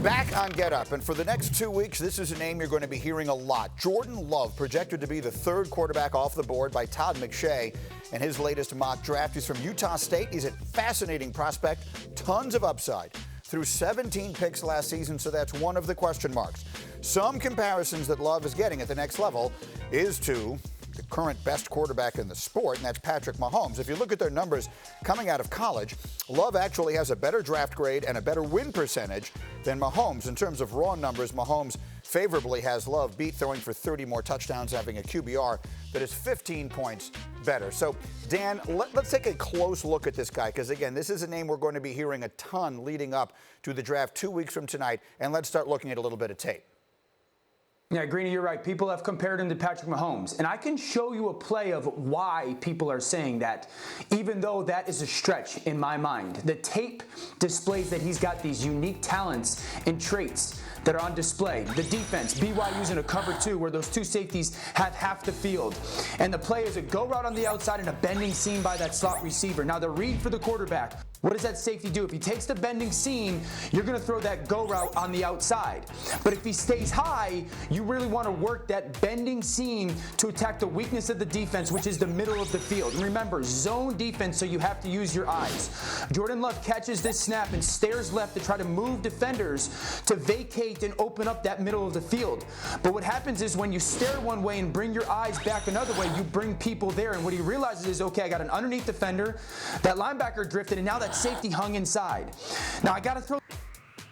Back on Get Up, and for the next 2 weeks, this is a name you're going to be hearing a lot. Jordan Love, projected to be the third quarterback off the board by Todd McShay in his latest mock draft. He's from Utah State. He's a fascinating prospect, tons of upside. Threw 17 picks last season, so that's one of the question marks. Some comparisons that Love is getting at the next level is to the current best quarterback in the sport, and that's Patrick Mahomes. If you look at their numbers coming out of college, Love actually has a better draft grade and a better win percentage than Mahomes. In terms of raw numbers, Mahomes favorably has Love beat, throwing for 30 more touchdowns, having a QBR that is 15 points better. So, Dan, let's take a close look at this guy, because, again, this is a name we're going to be hearing a ton leading up to the draft 2 weeks from tonight, and let's start looking at a little bit of tape. Yeah, Greeny, you're right. People have compared him to Patrick Mahomes. And I can show you a play of why people are saying that, even though that is a stretch in my mind. The tape displays that he's got these unique talents and traits that are on display. The defense, BYU's in a cover two, where those two safeties have half the field. And the play is a go route on the outside and a bending seam by that slot receiver. Now the read for the quarterback. What does that safety do? If he takes the bending seam, you're going to throw that go route on the outside. But if he stays high, you really want to work that bending seam to attack the weakness of the defense, which is the middle of the field. And remember, zone defense, so you have to use your eyes. Jordan Love catches this snap and stares left to try to move defenders to vacate and open up that middle of the field. But what happens is when you stare one way and bring your eyes back another way, you bring people there. And what he realizes is, okay, I got an underneath defender, that linebacker drifted, and now that safety hung inside. Now I got to throw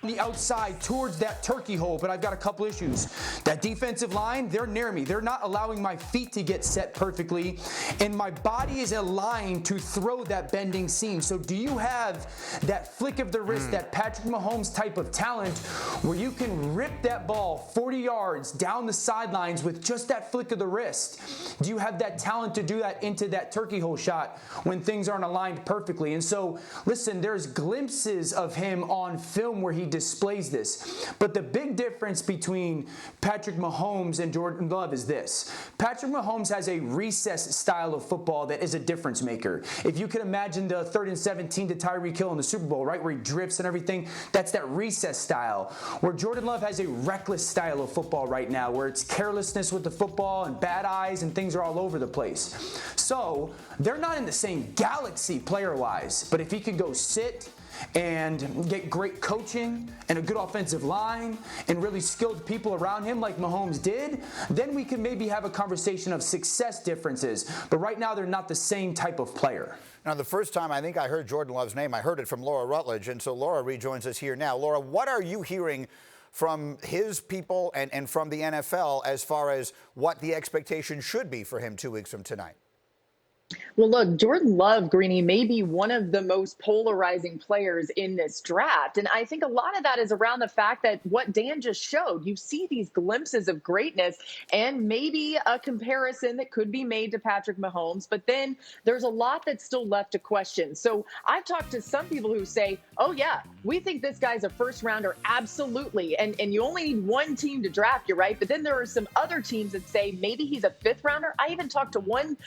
the outside towards that turkey hole, but I've got a couple issues. That defensive line, they're near me. They're not allowing my feet to get set perfectly, and my body is aligned to throw that bending seam. So do you have that flick of the wrist, that Patrick Mahomes type of talent, where you can rip that ball 40 yards down the sidelines with just that flick of the wrist? Do you have that talent to do that into that turkey hole shot when things aren't aligned perfectly? And so, listen, there's glimpses of him on film where he displays this. But the big difference between Patrick Mahomes and Jordan Love is this. Patrick Mahomes has a recess style of football that is a difference maker. If you can imagine the 3rd and 17 to Tyreek Hill in the Super Bowl, right, where he drifts and everything, that's that recess style. Where Jordan Love has a reckless style of football right now, where it's carelessness with the football and bad eyes and things are all over the place. So they're not in the same galaxy player-wise, but if he could go sit and get great coaching and a good offensive line and really skilled people around him like Mahomes did, then we can maybe have a conversation of success differences. But right now, they're not the same type of player. Now, the first time I think I heard Jordan Love's name, I heard it from Laura Rutledge, and so Laura rejoins us here now. Laura, what are you hearing from his people and from the NFL as far as what the expectation should be for him 2 weeks from tonight? Well, look, Jordan Love, Greeny, may be one of the most polarizing players in this draft. And I think a lot of that is around the fact that what Dan just showed, you see these glimpses of greatness and maybe a comparison that could be made to Patrick Mahomes. But then there's a lot that's still left to question. So I've talked to some people who say, oh, yeah, we think this guy's a first rounder. Absolutely. And you only need one team to draft you, right? But then there are some other teams that say maybe he's a 5th rounder. I even talked to one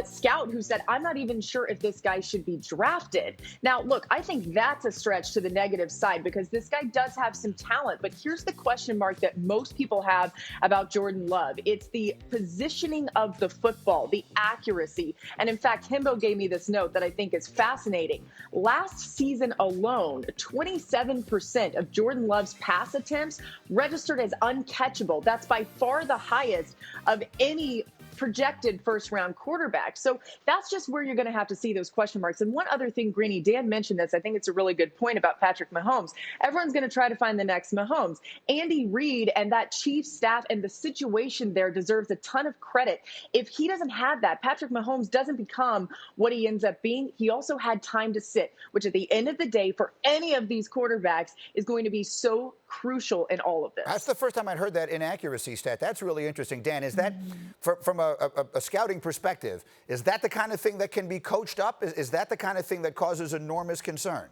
scout who said, I'm not even sure if this guy should be drafted. Now, look, I think that's a stretch to the negative side because this guy does have some talent. But here's the question mark that most people have about Jordan Love. It's the positioning of the football, the accuracy. And in fact, Himbo gave me this note that I think is fascinating. Last season alone, 27% of Jordan Love's pass attempts registered as uncatchable. That's by far the highest of any projected first-round quarterback. So that's just where you're going to have to see those question marks. And one other thing, Greeny, Dan mentioned this. I think it's a really good point about Patrick Mahomes. Everyone's going to try to find the next Mahomes. Andy Reid and that Chiefs staff and the situation there deserves a ton of credit. If he doesn't have that, Patrick Mahomes doesn't become what he ends up being. He also had time to sit, which at the end of the day, for any of these quarterbacks, is going to be so crucial in all of this. That's the first time I'd heard that inaccuracy stat. That's really interesting. Dan, is that, from a scouting perspective, is that the kind of thing that can be coached up? Is that the kind of thing that causes enormous concern?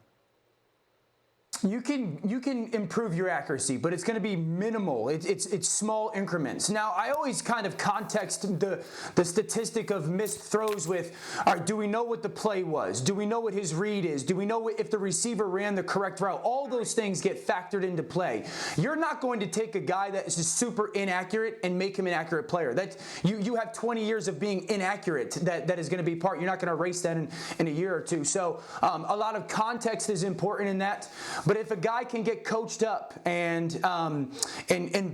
You can improve your accuracy, but it's going to be minimal. It's small increments. Now, I always kind of context the statistic of missed throws with, all right, do we know what the play was? Do we know what his read is? Do we know if the receiver ran the correct route? All those things get factored into play. You're not going to take a guy that is just super inaccurate and make him an accurate player. You have 20 years of being inaccurate that is going to be part. You're not going to erase that in a year or two. So a lot of context is important in that. But if a guy can get coached up and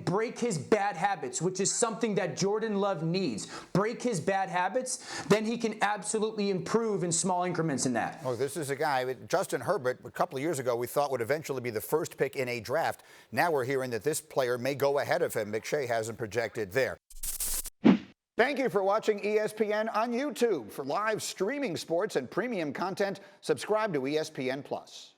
break his bad habits, which is something that Jordan Love needs, break his bad habits, then he can absolutely improve in small increments in that. Oh, this is a guy, Justin Herbert, a couple of years ago we thought would eventually be the first pick in a draft. Now we're hearing that this player may go ahead of him. McShay has him projected there. Thank you for watching ESPN on YouTube. For live streaming sports and premium content, subscribe to ESPN+.